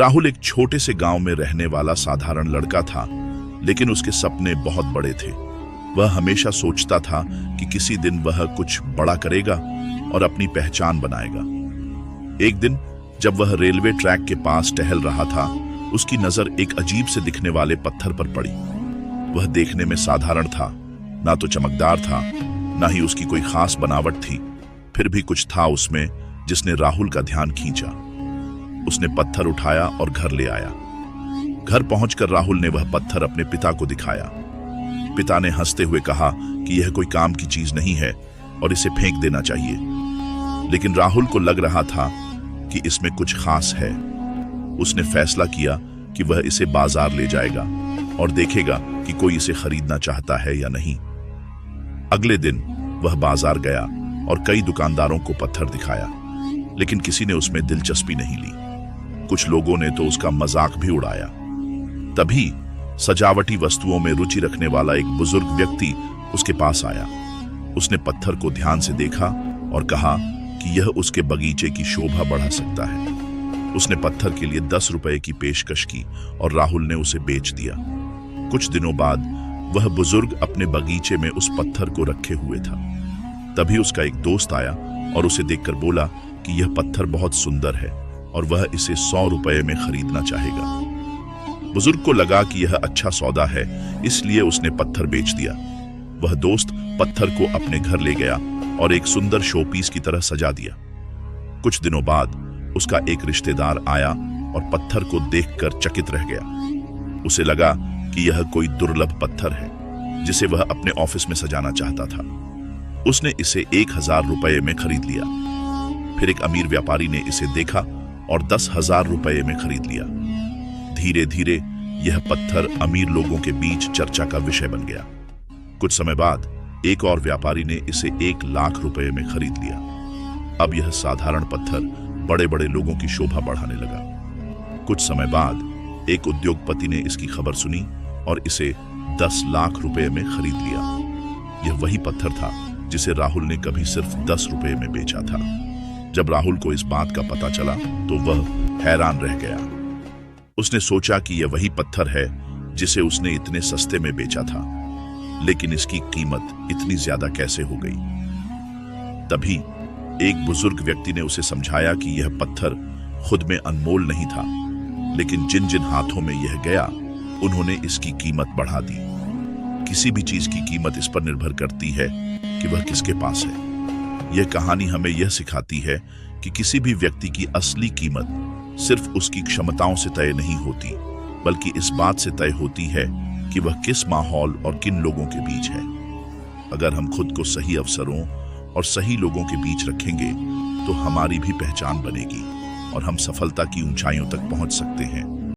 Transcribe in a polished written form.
राहुल एक छोटे से गांव में रहने वाला साधारण लड़का था, लेकिन उसके सपने बहुत बड़े थे। वह हमेशा सोचता था कि किसी दिन वह कुछ बड़ा करेगा और अपनी पहचान बनाएगा। एक दिन जब वह रेलवे ट्रैक के पास टहल रहा था, उसकी नजर एक अजीब से दिखने वाले पत्थर पर पड़ी। वह देखने में साधारण था, ना तो चमकदार था, ना ही उसकी कोई खास बनावट थी। फिर भी कुछ था उसमें जिसने राहुल का ध्यान खींचा। उसने पत्थर उठाया और घर ले आया। घर पहुंचकर राहुल ने वह पत्थर अपने पिता को दिखाया। पिता ने हंसते हुए कहा कि यह कोई काम की चीज नहीं है और इसे फेंक देना चाहिए। लेकिन राहुल को लग रहा था कि इसमें कुछ खास है। उसने फैसला किया कि वह इसे बाजार ले जाएगा और देखेगा कि कोई इसे खरीदना चाहता है या नहीं। अगले दिन वह बाजार गया और कई दुकानदारों को पत्थर दिखाया, लेकिन किसी ने उसमें दिलचस्पी नहीं ली। कुछ लोगों ने तो उसका मजाक भी उड़ाया। तभी सजावटी वस्तुओं में रुचि रखने वाला एक बुजुर्ग व्यक्ति उसके पास आया। उसने पत्थर को ध्यान से देखा और कहा कि यह उसके बगीचे की शोभा बढ़ा सकता है। उसने पत्थर के लिए 10 रुपए की पेशकश की और राहुल ने उसे बेच दिया। कुछ दिनों बाद वह बुजुर्ग अपने बगीचे में उस पत्थर को रखे हुए था। तभी उसका एक दोस्त आया और उसे देखकर बोला कि यह पत्थर बहुत सुंदर है और वह इसे 100 रुपए में खरीदना चाहेगा। बुजुर्ग को लगा कि यह अच्छा सौदा है, इसलिए उसने पत्थर बेच दिया। वह दोस्त पत्थर को अपने घर ले गया और एक सुंदर शोपीस की तरह सजा दिया। कुछ दिनों बाद उसका एक रिश्तेदार आया और पत्थर को देखकर चकित रह गया। उसे लगा कि यह कोई दुर्लभ पत्थर है जिसे वह अपने ऑफिस में सजाना चाहता था। उसने इसे 1000 रुपए में खरीद लिया। फिर एक अमीर व्यापारी ने इसे देखा और 10,000 रुपए में खरीद लिया। धीरे धीरे यह पत्थर अमीर लोगों के बीच चर्चा का विषय बन गया। कुछ समय बाद एक और व्यापारी ने इसे 1 लाख रुपए में खरीद लिया। अब यह साधारण पत्थर बड़े बड़े लोगों की शोभा बढ़ाने लगा। कुछ समय बाद एक उद्योगपति ने इसकी खबर सुनी और इसे 10 लाख रुपए में खरीद लिया। यह वही पत्थर था जिसे राहुल ने कभी सिर्फ 10 रुपए में बेचा था। जब राहुल को इस बात का पता चला तो वह हैरान रह गया। उसने सोचा कि यह वही पत्थर है जिसे उसने इतने सस्ते में बेचा था, लेकिन इसकी कीमत इतनी ज्यादा कैसे हो गई। तभी एक बुजुर्ग व्यक्ति ने उसे समझाया कि यह पत्थर खुद में अनमोल नहीं था, लेकिन जिन जिन हाथों में यह गया उन्होंने इसकी कीमत बढ़ा दी। किसी भी चीज की कीमत इस पर निर्भर करती है कि वह किसके पास है। यह कहानी हमें यह सिखाती है कि किसी भी व्यक्ति की असली कीमत सिर्फ उसकी क्षमताओं से तय नहीं होती, बल्कि इस बात से तय होती है कि वह किस माहौल और किन लोगों के बीच है। अगर हम खुद को सही अवसरों और सही लोगों के बीच रखेंगे तो हमारी भी पहचान बनेगी और हम सफलता की ऊंचाइयों तक पहुंच सकते हैं।